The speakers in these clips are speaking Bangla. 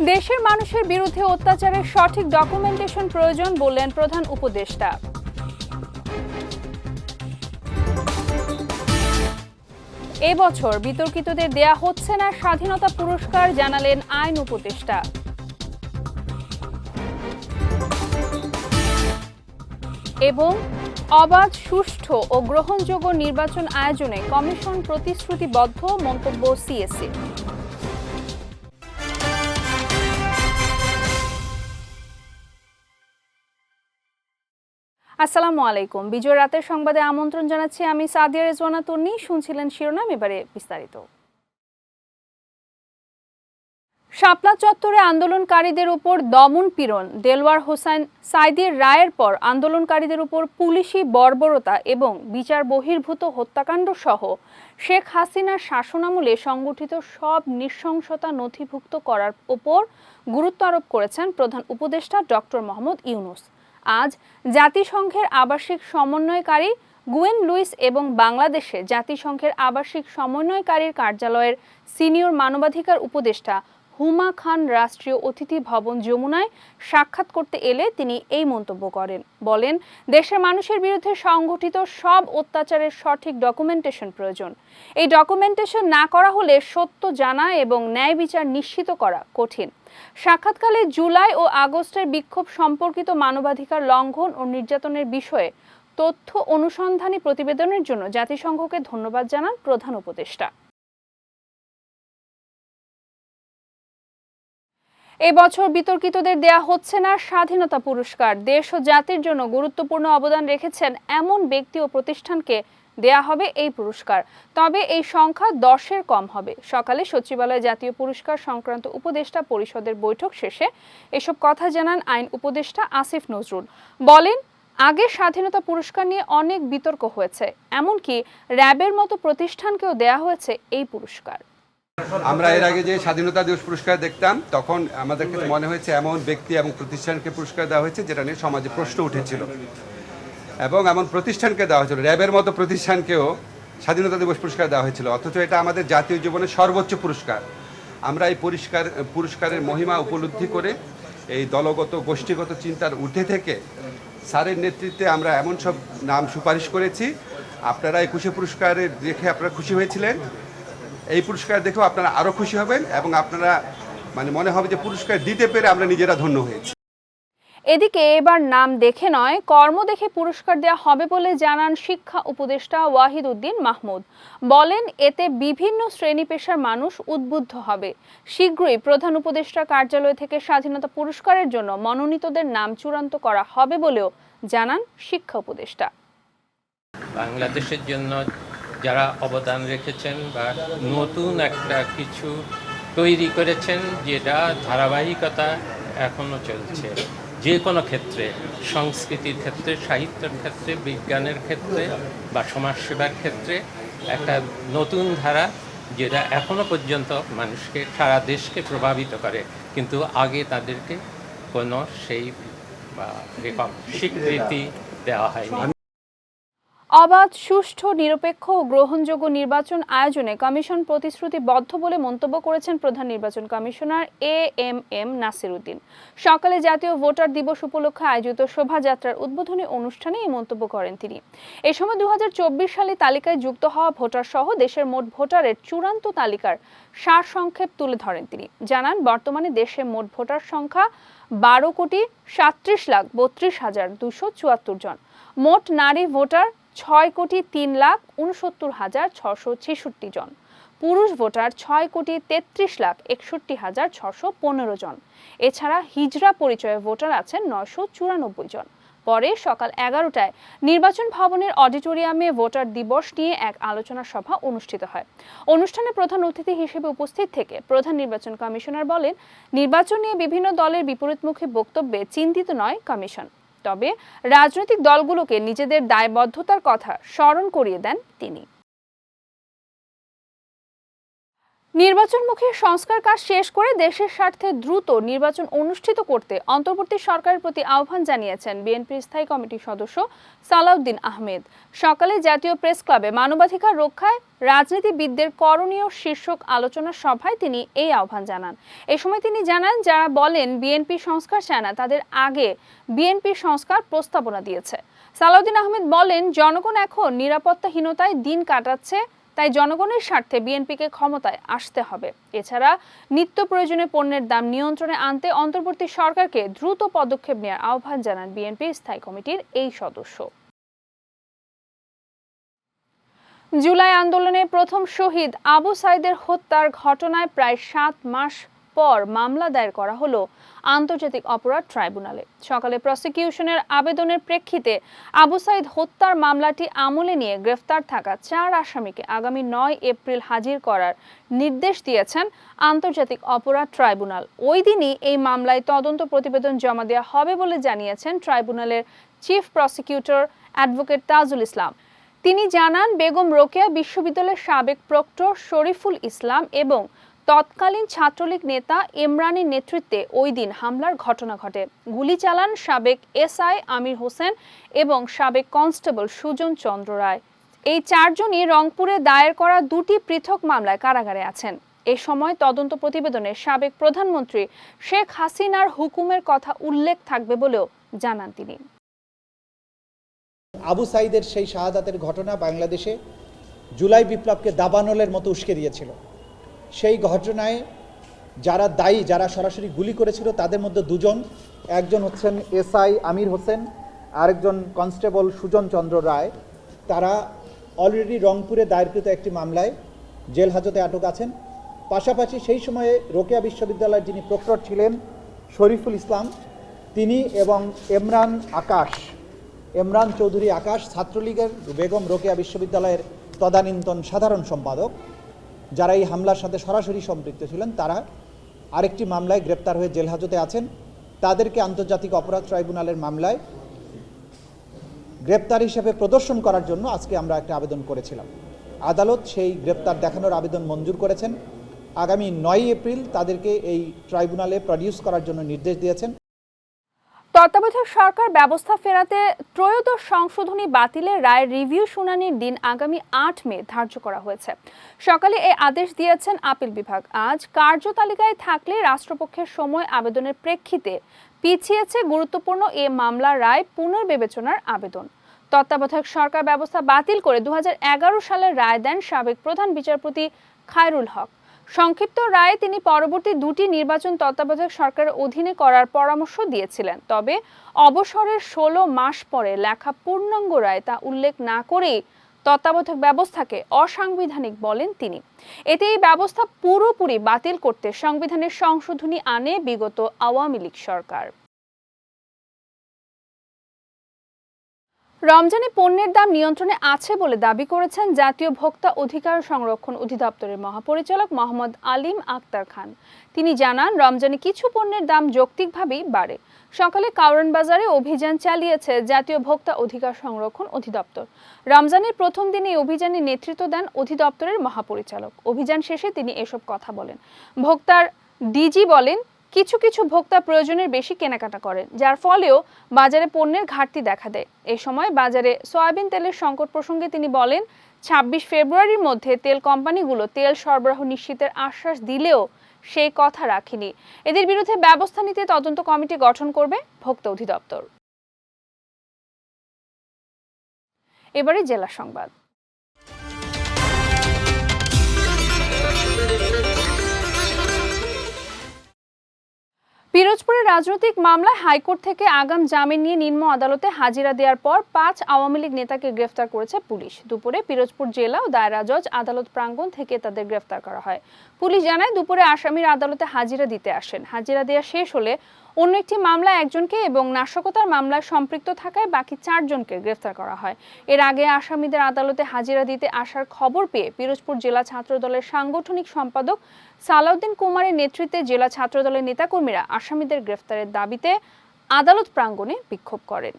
দেশের মানুষের বিরুদ্ধে অত্যাচারের সঠিক ডকুমেন্টেশন প্রয়োজন বললেন প্রধান উপদেষ্টা। এবছর বিতর্কিতদের দেয়া হচ্ছে না স্বাধীনতা পুরস্কার, জানালেন আইন উপদেষ্টা। এবং অবাধ, সুষ্ঠু ও গ্রহণযোগ্য নির্বাচন আয়োজনে কমিশন প্রতিশ্রুতিবদ্ধ, মন্তব্য সিএসি। আসসালামু আলাইকুম। বিজয় রাতের সংবাদে আমন্ত্রণ জানাচ্ছি আমি সাদিয়া রেজওয়ানা তন্নি। শুনছিলেন শিরোনাম, এবারে বিস্তারিত। শাপলা চত্বরে আন্দোলনকারীদের উপর দমন পীড়ন, দেলওয়ার হোসেন সাঈদীর রায়ের পর আন্দোলনকারীদের উপর পুলিশি বর্বরতা এবং বিচার বহির্ভূত হত্যাকাণ্ড সহ শেখ হাসিনার শাসনামলে সংগঠিত সব নৃশংসতা নথিভুক্ত করার উপর গুরুত্ব আরোপ করেছেন প্রধান উপদেষ্টা ডক্টর মোহাম্মদ ইউনূস। আজ জাতিসংঘের আবাসিক সমন্বয়কারী গুয়েন লুইস এবং বাংলাদেশে জাতিসংঘের আবাসিক সমন্বয়কারীর কার্যালয়ের সিনিয়র মানবাধিকার উপদেষ্টা হুমা খান রাষ্ট্রীয় অতিথি ভবন যমুনায় সাক্ষাৎ করতে এলে তিনি এই মন্তব্য করেন। বলেন, দেশের মানুষের বিরুদ্ধে সংগঠিত সব অত্যাচারের সঠিক ডকুমেন্টেশন প্রয়োজন। এই ডকুমেন্টেশন না করা হলে সত্য জানা এবং ন্যায় বিচার নিশ্চিত করা কঠিন। সাক্ষাৎকালে জুলাই ও আগস্টের বিক্ষোভ সম্পর্কিত মানবাধিকার লঙ্ঘন ও নির্যাতনের বিষয়ে তথ্য অনুসন্ধানী প্রতিবেদনের জন্য জাতিসংঘকে ধন্যবাদ জানান প্রধান উপদেষ্টা। এবছর বিতর্কিতদের দেয়া হচ্ছে না স্বাধীনতা পুরস্কার। দেশ ও জাতির জন্য গুরুত্বপূর্ণ অবদান রেখেছেন এমন ব্যক্তি ও প্রতিষ্ঠানকে দেয়া হবে এই পুরস্কার, তবে এই সংখ্যা 10-এর কম হবে। সকালে সচিবালয়ে জাতীয় পুরস্কার সংক্রান্ত উপদেষ্টা পরিষদের বৈঠক শেষে এসব কথা জানান আইন উপদেষ্টা আসিফ নজরুল। বলেন, আগে স্বাধীনতা পুরস্কার নিয়ে অনেক বিতর্ক হয়েছে, এমনকি র্যাবের মতো প্রতিষ্ঠানকেও দেয়া হয়েছে এই পুরস্কার। আমরা এর আগে যে স্বাধীনতা দিবস পুরস্কার দেখতাম, তখন আমাদের কাছে মনে হয়েছে এমন ব্যক্তি এবং প্রতিষ্ঠানকে পুরস্কার দেওয়া হয়েছে যেটা নিয়ে সমাজে প্রশ্ন উঠেছিল, এবং এমন প্রতিষ্ঠানকে দেওয়া হয়েছিল, র্যাবের মতো প্রতিষ্ঠানকেও স্বাধীনতা দিবস পুরস্কার দেওয়া হয়েছিল, অথচ এটা আমাদের জাতীয় জীবনের সর্বোচ্চ পুরস্কার। আমরা এই পুরস্কারের মহিমা উপলব্ধি করে এই দলগত গোষ্ঠীগত চিন্তার ঊর্ধ্বে থেকে স্যারের নেতৃত্বে আমরা এমন সব নাম সুপারিশ করেছি। আপনারা এই পুরস্কারে দেখে আপনারা খুশি হয়েছিলেন, এই পুরস্কার দেখেও আপনারা আরো খুশি হবেন এবং আপনারা মনে হবে যে পুরস্কার দিতে পেরে আমরা নিজেরা ধন্য হয়েছি। এদিকে এবার নাম দেখে নয়, কর্ম দেখে পুরস্কার দেওয়া হবে বলে জানান শিক্ষা উপদেষ্টা ওয়াহিদ উদ্দিন মাহমুদ। বলেন, এতে বিভিন্ন শ্রেণী পেশার মানুষ উদ্বুদ্ধ হবে। শীঘ্রই প্রধান উপদেষ্টার কার্যালয় থেকে স্বাধীনতা পুরস্কারের জন্য মনোনীতদের নাম চূড়ান্ত করা হবে বলেও জানান শিক্ষা উপদেষ্টা। বাংলাদেশের জন্য যারা অবদান রেখেছেন বা নতুন একটা কিছু তৈরি করেছেন, যেটা ধারাবাহিকতা এখনো চলছে, যে কোনো ক্ষেত্রে, সংস্কৃতির ক্ষেত্রে, সাহিত্যের ক্ষেত্রে, বিজ্ঞানের ক্ষেত্রে বা সমাজসেবার ক্ষেত্রে একটা নতুন ধারা, যেটা এখনো পর্যন্ত মানুষকে, সারা দেশকে প্রভাবিত করে, কিন্তু আগে তাদেরকে কোনো সেই বা স্বীকৃতি দেওয়া হয়নি। অবাধ, সুষ্ঠু, নিরপেক্ষ ও গ্রহণযোগ্য নির্বাচন আয়োজনে কমিশন প্রতিশ্রুতিবদ্ধ বলে মন্তব্য করেছেন প্রধান নির্বাচন কমিশনার এএমএম নাসির উদ্দিন। সকালে জাতীয় ভোটার দিবস উপলক্ষে আয়োজিত শোভাযাত্রার উদ্বোধনী অনুষ্ঠানে এই মন্তব্য করেন তিনি। এ সময় 2024 সালে তালিকায় যুক্ত হওয়া ভোটার সহ দেশের মোট ভোটারের চূড়ান্ত তালিকার সারসংক্ষেপ তুলে ধরেন তিনি। জানান, বর্তমানে দেশে মোট ভোটার সংখ্যা 12,37,32,274 জন। মোট নারী ভোটার 6,03,69,666 জন। পুরুষ ভোটার 6,33,61,615 জন। এছাড়া হিজড়া পরিচয়ে ভোটার আছেন 994 জন। পরে সকাল 11টায় নির্বাচন ভবনের অডিটোরিয়ামে ভোটার দিবস নিয়ে এক আলোচনা সভা অনুষ্ঠিত হয়। অনুষ্ঠানে প্রধান অতিথি হিসেবে উপস্থিত থেকে প্রধান নির্বাচন কমিশনার বলেন, নির্বাচন নিয়ে বিভিন্ন দলের বিপরীতমুখী বক্তব্যে চিন্তিত নয় কমিশন, তবে রাজনৈতিক দলগুলোকে নিজেদের দায়বদ্ধতার কথা স্মরণ করিয়ে দেন তিনি। নির্বাচনমুখী সংস্কার কাজ শেষ করে দেশের স্বার্থে দ্রুত নির্বাচন অনুষ্ঠিত করতে অন্তর্বর্তী সরকারের প্রতি আহ্বান জানিয়েছেন বিএনপির স্থায়ী কমিটির সদস্য সালাউদ্দিন আহমেদ। সকালে জাতীয় প্রেস ক্লাবে মানবাধিকার রক্ষায় রাজনীতিবিদদের করণীয় শীর্ষক আলোচনা সভায় তিনি এই আহ্বান জানান। এ সময় তিনি জানান, যারা বলেন বিএনপি সংস্কার চায় না, তাদের আগে বিএনপি সংস্কার প্রস্তাবনা দিয়েছে। সালাউদ্দিন আহমেদ বলেন, জনগণ এখন নিরাপত্তাহীনতায় দিন কাটাচ্ছে, তাই জনগণের স্বার্থে বিএনপিকে ক্ষমতায় আসতে হবে। এছাড়া নিত্য প্রয়োজনীয় পণ্যের দাম নিয়ন্ত্রণে আনতে অন্তর্বর্তী সরকারকে দ্রুত পদক্ষেপ নেওয়ার আহ্বান জানান বিএনপির স্থায়ী কমিটির এই সদস্য। জুলাই আন্দোলনে প্রথম শহীদ আবু সাইদের হত্যার ঘটনায় প্রায় 7 মাস পর মামলা দায়ের করা হলো আন্তর্জাতিক অপরাধ ট্রাইব্যুনালে। সকালে প্রসিকিউশনের আবেদনের প্রেক্ষিতে আবু সাইদ হত্যার মামলাটি আমলে নিয়ে গ্রেফতার থাকা 4 আসামিকে আগামী 9 এপ্রিল হাজির করার নির্দেশ দিয়েছেন আন্তর্জাতিক অপরাধ ট্রাইব্যুনাল। ওই দিনই এই মামলায় তদন্ত প্রতিবেদন জমা দেওয়া হবে বলে জানিয়েছেন ট্রাইব্যুনালের chief prosecutor advocate Tajul Islam. তিনি জানান, বেগম রোকেয়া বিশ্ববিদ্যালয়ের সাবেক প্রক্টর শরীফুল ইসলাম এবং তৎকালীন ছাত্রলীগ নেতা ইমরানের নেতৃত্বে ওই দিন হামলার ঘটনা ঘটে। গুলি চালান সাবেক এসআই আমির হোসেন এবং সাবেক কনস্টেবল সুজন চন্দ্র রায়। এই 4 জনই রংপুরে দায়ের করা 2টি পৃথক মামলায় কারাগারে আছেন। এ সময় তদন্ত প্রতিবেদনে সাবেক প্রধানমন্ত্রী শেখ হাসিনার হুকুমের কথা উল্লেখ থাকবে বলেও জানান তিনি। আবু সাইদের সেই শাহাদাতের ঘটনা বাংলাদেশে জুলাই বিপ্লবকে দাবানলের মতো উস্কে দিয়েছিল। সেই ঘটনায় যারা দায়ী, যারা সরাসরি গুলি করেছিল, তাদের মধ্যে 2 জন, একজন হচ্ছেন এসআই আমির হোসেন, আরেকজন কনস্টেবল সুজন চন্দ্র রায়। তারা অলরেডি রংপুরে দায়েরকৃত একটি মামলায় জেল হাজতে আটক আছেন। পাশাপাশি সেই সময়ে রোকেয়া বিশ্ববিদ্যালয়ের যিনি প্রক্টর ছিলেন শরীফুল ইসলাম, তিনি এবং ইমরান চৌধুরী আকাশ, ছাত্রলীগের বেগম রোকেয়া বিশ্ববিদ্যালয়ের তদানীন্তন সাধারণ সম্পাদক, যারা এই হামলার সাথে সরাসরি সম্পৃক্ত ছিলেন, তারা আরেকটি মামলায় গ্রেপ্তার হয়ে জেল হাজতে আছেন। তাদেরকে আন্তর্জাতিক অপরাধ ট্রাইব্যুনালের মামলায় গ্রেপ্তার হিসেবে প্রদর্শন করার জন্য আজকে আমরা একটা আবেদন করেছিলাম। আদালত সেই গ্রেপ্তার দেখানোর আবেদন মঞ্জুর করেছেন। আগামী 9 এপ্রিল তাদেরকে এই ট্রাইব্যুনালে প্রডিউস করার জন্য নির্দেশ দিয়েছেন। তত্ত্বাবধায়ক সরকার ব্যবস্থা ফেরাতে ত্রয়োদশ সংশোধনী বাতিলের রায়ের রিভিউ শুনানির দিন আগামী 8 মে ধার্য করা হয়েছে। সকালে এই আদেশ দিয়েছেন আপিল বিভাগ। আজ কার্যতালিকায় থাকলে রাষ্ট্রপক্ষের সময় আবেদনের প্রেক্ষিতে পিছিয়েছে গুরুত্বপূর্ণ এ মামলার রায় পুনর্বিবেচনার আবেদন। তত্ত্বাবধায়ক সরকার ব্যবস্থা বাতিল করে 2011 সালের রায় দেন সাবেক প্রধান বিচারপতি খায়রুল হক। সংক্ষিপ্ত রায়ে তিনি পরবর্তী 2টি নির্বাচন তত্ত্বাবধায়ক সরকারের অধীনে করার পরামর্শ দিয়েছিলেন। তবে অবসরের 16 মাস পরে লেখা পূর্ণাঙ্গ রায় তা উল্লেখ না করেই তত্ত্বাবধায়ক ব্যবস্থাকে অসাংবিধানিক বলেন তিনি। এতে এই ব্যবস্থা পুরোপুরি বাতিল করতে সংবিধানের সংশোধনী আনে বিগত আওয়ামী লীগ সরকার। রমজানে পণ্যের দাম নিয়ন্ত্রণে আছে বলে দাবি করেছেন জাতীয় ভোক্তা অধিকার সংরক্ষণ অধিদপ্তরের মহাপরিচালক মোহাম্মদ আলিম আক্তার খান। তিনি জানান, রমজানে কিছু পণ্যের দাম যৌক্তিকভাবেই বাড়ে। সকালে কারওয়ান বাজারে অভিযান চালিয়েছে জাতীয় ভোক্তা অধিকার সংরক্ষণ অধিদপ্তর। রমজানের প্রথম দিনে এই অভিযানে নেতৃত্ব দেন অধিদপ্তরের মহাপরিচালক। অভিযান শেষে তিনি এসব কথা বলেন। ভোক্তার ডিজি বলেন, কিছু কিছু ভোক্তা প্রয়োজনের বেশি কেনাকাটা করেন, যার ফলেও বাজারে পণ্যের ঘাটতি দেখা দেয়। এই সময় বাজারে সয়াবিন তেলের সংকট প্রসঙ্গে তিনি বলেন, 26 ফেব্রুয়ারির মধ্যে তেল কোম্পানিগুলো তেল সরবরাহ নিশ্চিতের আশ্বাস দিলেও সেই কথা রাখেনি। এদের বিরুদ্ধে ব্যবস্থা নিতে তদন্ত কমিটি গঠন করবে ভোক্তা অধিদপ্তর। এবারে জেলা সংবাদ। পিরোজপুরের রাজনৈতিক মামলায় হাইকোর্ট থেকে আগাম জামিন নিয়ে নিম্ন আদালতে হাজিরা দেওয়ার পর 5 আওয়ামী লীগ নেতাকে গ্রেফতার করেছে পুলিশ। দুপুরে পিরোজপুর জেলা ও দায়রা জজ আদালত প্রাঙ্গণ থেকে তাদের গ্রেফতার করা হয়। পুলিশ জানায়, দুপুরে আসামিরা আদালতে হাজিরা দিতে আসেন। হাজিরা দেওয়া শেষ হলে অন্য একটি মামলায় একজনকে এবং নাশকতার মামলায় সম্পৃক্ত থাকায় বাকি 4 জনকে গ্রেফতার করা হয়। এর আগে আসামিদের আদালতে হাজিরা দিতে আসার খবর পেয়ে পিরোজপুর জেলা ছাত্রদলের সাংগঠনিক সম্পাদক সালাউদ্দিন কুমারের নেতৃত্বে জেলা ছাত্রদলের নেতাকর্মীরা আসামিদের গ্রেফতারের দাবিতে আদালত প্রাঙ্গণে বিক্ষোভ করেন।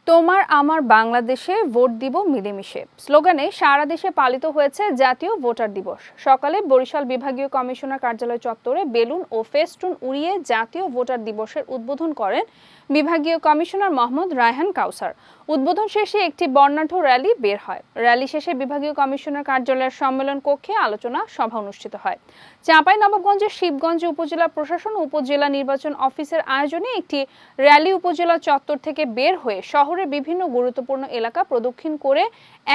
তোমার আমার বাংলাদেশে ভোট দিব মিলেমিশে স্লোগানে সারা দেশে পালিত হয়েছে জাতীয় ভোটার দিবস। সকালে বরিশাল বিভাগীয় কমিশনার কার্যালয় চত্বরে বেলুন ও ফেস্টুন উড়িয়ে জাতীয় ভোটার দিবসের উদ্বোধন করেন বিভাগীয় কমিশনার মোহাম্মদ রায়হান কাউসার। উদ্বোধন শেষে একটি বর্ণাঢ্য র্যালি বের হয়। র্যালি শেষে বিভাগীয় কমিশনার কার্যালয়ের সম্মেলন কক্ষে আলোচনা সভা অনুষ্ঠিত হয়। চাঁপাইনবাবগঞ্জের শিবগঞ্জ উপজেলা প্রশাসন ও উপজেলা নির্বাচন অফিসের আয়োজনে একটি র্যালি উপজেলা চত্বর থেকে বের হয়ে শহরের বিভিন্ন গুরুত্বপূর্ণ এলাকা প্রদক্ষিণ করে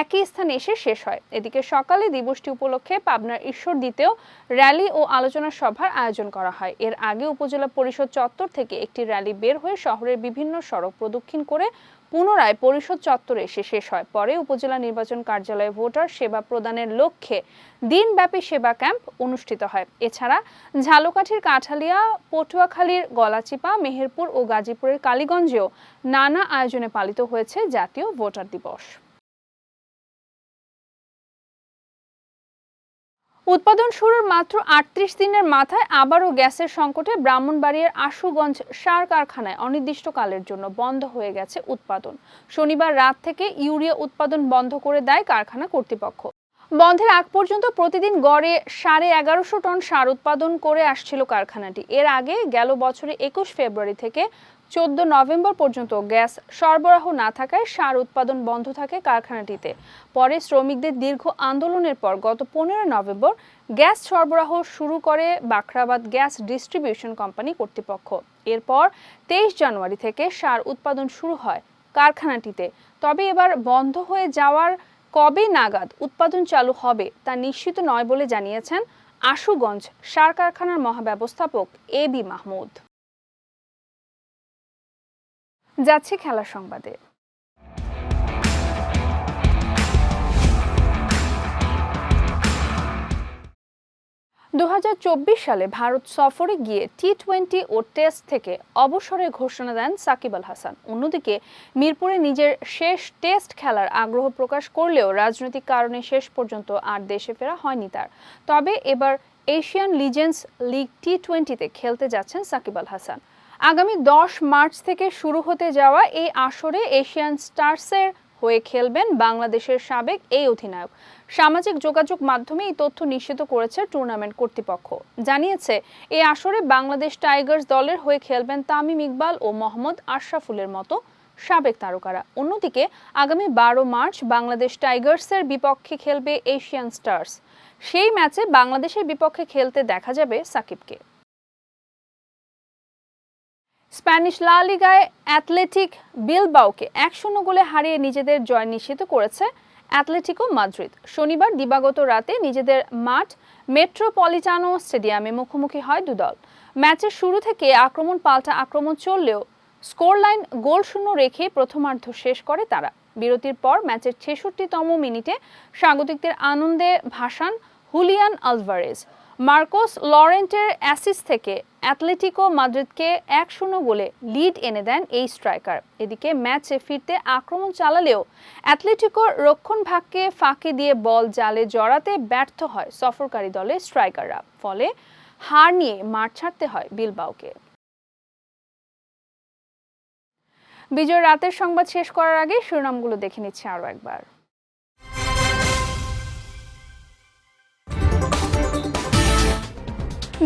একই স্থানে এসে শেষ হয়। এদিকে সকালে দিবসটি উপলক্ষে পাবনার ঈশ্বরদীতেও র্যালি ও আলোচনা সভার আয়োজন করা হয়। এর আগে উপজেলা পরিষদ চত্বর থেকে একটি র্যালি বের হয়ে শহরের বিভিন্ন সড়ক প্রদক্ষিণ করে পুনরায় পরিষদ চত্বরে এসে শেষ হয়। পরে উপজেলা নির্বাচন কার্যালয়ে ভোটার সেবা প্রদানের লক্ষ্যে দিনব্যাপী সেবা ক্যাম্প অনুষ্ঠিত হয়। এছাড়া ঝালকাঠির কাঠালিয়া, পটুয়াখালীর গলাচিপা, মেহেরপুর ও গাজীপুরের কালীগঞ্জেও নানা আয়োজনে পালিত হয়েছে জাতীয় ভোটার দিবস। উৎপাদন শুরুর মাত্র ৩৮ দিনের মাথায় আবারও গ্যাসের সংকটে ব্রাহ্মণবাড়িয়ার আশুগঞ্জ সার কারখানায় অনির্দিষ্টকালের জন্য বন্ধ হয়ে গেছে উৎপাদন। শনিবার রাত থেকে ইউরিয়া উৎপাদন বন্ধ করে দেয় কারখানা কর্তৃপক্ষ। বন্ধের আগ পর্যন্ত প্রতিদিন গড়ে ১১৫০ টন সার উৎপাদন করে আসছিল কারখানাটি। এর আগে গেল বছরে ২১ ফেব্রুয়ারি থেকে ১৪ নভেম্বর পর্যন্ত গ্যাস সরবরাহ না থাকায় সার উৎপাদন বন্ধ থাকে কারখানাটিতে। পরে শ্রমিকদের দীর্ঘ আন্দোলনের পর গত ১৫ নভেম্বর গ্যাস সরবরাহ শুরু করে বাখরাবাদ গ্যাস ডিস্ট্রিবিউশন কোম্পানি কর্তৃপক্ষ। এরপর ২৩ জানুয়ারি থেকে সার উৎপাদন শুরু হয় কারখানাটিতে। তবে এবার বন্ধ হয়ে যাওয়ার কবে নাগাদ উৎপাদন চালু হবে তা নিশ্চিত নয় বলে জানিয়েছেন আশুগঞ্জ সার কারখানার মহাব্যবস্থাপক এবি মাহমুদ। যাচ্ছে খেলার সংবাদে। ২০২৪ সালে ভারত সফরে গিয়ে টি-20 ও টেস্ট থেকে অবসরের ঘোষণা দেন সাকিব আল হাসান। অন্যদিকে মিরপুরে নিজের শেষ টেস্ট খেলার আগ্রহ প্রকাশ করলেও রাজনৈতিক কারণে শেষ পর্যন্ত আর দেশে ফেরা হয়নি তার। তবে এবার এশিয়ান লিজেন্ডস লিগ টি-20-তে খেলতে যাচ্ছেন সাকিব আল হাসান। আগামী ১০ মার্চ থেকে শুরু হতে যাওয়া এই আসরে এশিয়ান স্টারসের হয়ে খেলবেন বাংলাদেশের সাবেক এই অধিনায়ক। সামাজিক যোগাযোগ মাধ্যমে এই তথ্য নিশ্চিত করেছে টুর্নামেন্ট কর্তৃপক্ষ। জানিয়েছে এই আসরে বাংলাদেশ টাইগার্স দলের হয়ে খেলবেন তামিম ইকবাল ও মোহাম্মদ আশরাফুলের মতো সাবেক তারকারা। অন্যদিকে আগামী ১২ মার্চ বাংলাদেশ টাইগার্সের বিপক্ষে খেলবে এশিয়ান স্টারস। সেই ম্যাচে বাংলাদেশের বিপক্ষে খেলতে দেখা যাবে সাকিবকে। স্প্যানিশ লা লিগায় অ্যাথলেটিক বিলবাওকে ১-০ গোলে হারিয়ে নিজেদের জয় নিশ্চিত করেছে অ্যাটলেটিকো মাদ্রিদ। শনিবার দিবাগত রাতে নিজেদের মাঠ মেট্রোপলিটানো স্টেডিয়ামে মুখোমুখি হয় দুদল। ম্যাচের শুরু থেকে আক্রমণ পাল্টা আক্রমণ চললেও স্কোর লাইন গোলশূন্য রেখে প্রথমার্ধ শেষ করে তারা। বিরতির পর ম্যাচের ৬৬তম মিনিটে স্বাগতিকদের আনন্দে ভাসান হুলিয়ান আলভারেজ। মার্কোস লরেন্টের অ্যাসিস্ট থেকে অ্যাটলেটিকো মাদ্রিদকে ১-০ গোলে লিড এনে দেন এই স্ট্রাইকার। এদিকে ম্যাচে ফিরতে আক্রমণ চালালেও অ্যাটলেটিকোর রক্ষণভাগকে ফাঁকি দিয়ে বল জালে জড়াতে ব্যর্থ হয় সফরকারী দলের স্ট্রাইকাররা। ফলে হার নিয়ে মাঠ ছাড়তে হয় বিলবাওকে। বিজয় রাতের সংবাদ শেষ করার আগে শিরোনামগুলো দেখে নিচ্ছে আরও একবার।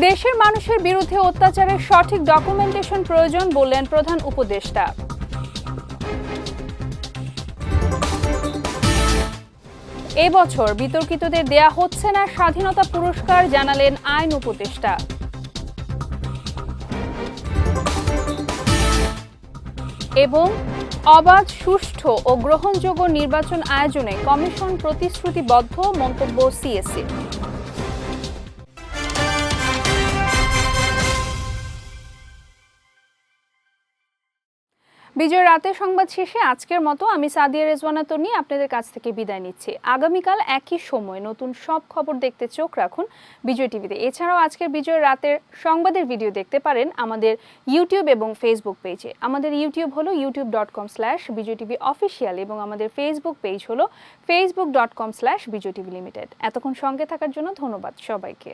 দেশের মানুষের বিরুদ্ধে অত্যাচারের সঠিক ডকুমেন্টেশন প্রয়োজন বললেন প্রধান উপদেষ্টা। এবছর বিতর্কিতদের দেয়া হচ্ছে না স্বাধীনতা পুরস্কার, জানালেন আইন উপদেষ্টা। এবং অবাধ, সুষ্ঠু ও গ্রহণযোগ্য নির্বাচন আয়োজনে কমিশন প্রতিশ্রুতিবদ্ধ, মন্তব্য সিএসসি। বিজয় রাতের সংবাদ শেষে আজকের মতো আমি সাদিয়া রেজওয়ানা তন্নি আপনাদের কাছ থেকে বিদায় নিচ্ছি। আগামীকাল একই সময় নতুন সব খবর দেখতে চোখ রাখুন বিজয় টিভিতে। এছাড়াও আজকের বিজয় রাতের সংবাদের ভিডিও দেখতে পারেন আমাদের ইউটিউব এবং ফেসবুক পেজে। আমাদের ইউটিউব হলো youtube.com/bijtv-official এবং আমাদের ফেসবুক পেজ হলো facebook.com/bijtv limited। এতক্ষণ সঙ্গে থাকার জন্য ধন্যবাদ সবাইকে।